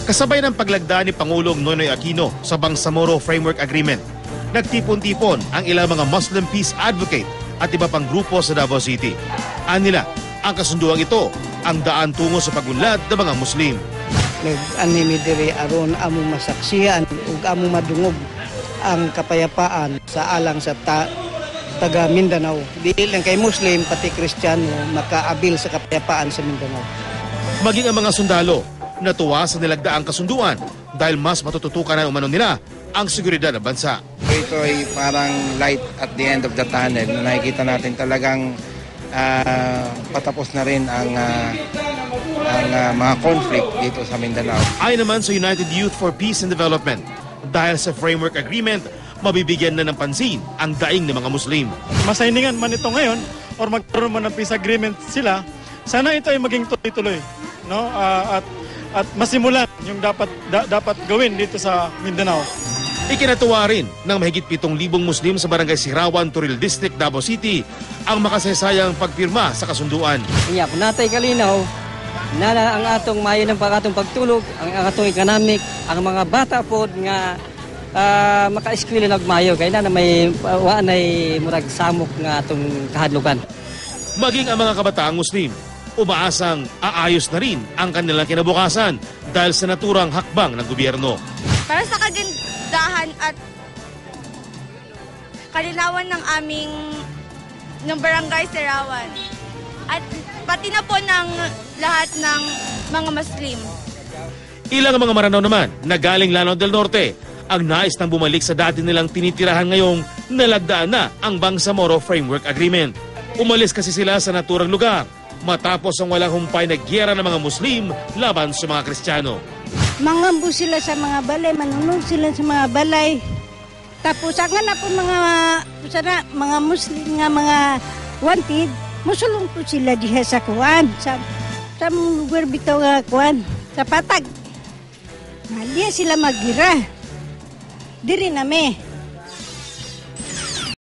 Kasabay ng paglagda ni Pangulong Noynoy Aquino sa Bangsamoro Framework Agreement, nagtipon-tipon ang ilang mga Muslim peace advocate at iba pang grupo sa Davao City. Anila, ang kasunduang ito ang daan tungo sa pagunlad ng mga Muslim. Nag-animi diri aron among masaksihan ug among madungog ang kapayapaan sa alang sa taga Mindanao. Dili lang kay Muslim pati Kristiyano makaabil sa kapayapaan sa Mindanao. Maging ang mga sundalo natuwa sa nilagdaang kasunduan dahil mas matututukan na umano nila ang seguridad ng bansa. Ito ay parang light at the end of the tunnel. Nakikita natin talagang patapos na rin ang mga conflict dito sa Mindanao. Ayon naman sa United Youth for Peace and Development, dahil sa framework agreement, mabibigyan na ng pansin ang daing ng mga Muslim. Masayningan man ito ngayon or magkaroon man ng peace agreement sila, sana ito ay maging tuloy-tuloy, no? At masimulan yung dapat gawin dito sa Mindanao. Ikinatuwa rin ng mahigit 7,000 Muslim sa Barangay Sirawan, Toril District, Davao City ang makasaysayang pagpirma sa kasunduan. Iya, kung natay kalinaw, ang atong mayo ng pagkatong pagtulog, ang atong economic, ang mga bata po nga maka-eskwela nagmayo kay na may waanay murag samok nga atong kahadlukan. Maging ang mga kabataang Muslim, umaasang aayos na rin ang kanilang kinabukasan dahil sa naturang hakbang ng gobyerno. Para sa kagandahan at kalinawan ng aming barangay Sirawan at pati na po ng lahat ng mga Muslim. Ilang mga Maranao naman na galing Lanao del Norte ang nais nang bumalik sa dati nilang tinitirahan ngayong nalagdaan na ang Bangsamoro Framework Agreement. Umalis kasi sila sa naturang lugar matapos ang walang humpay na giyera ng mga Muslim laban sa mga Kristiyano. Mangambo sila sa mga balay, manunod sila sa mga balay. Tapos ang na po mga Muslim nga mga wanted, musulong po sila diha sa kuwan, sa lugar bitaw nga kuwan, sa patag. Diya sila magira. Diri nami.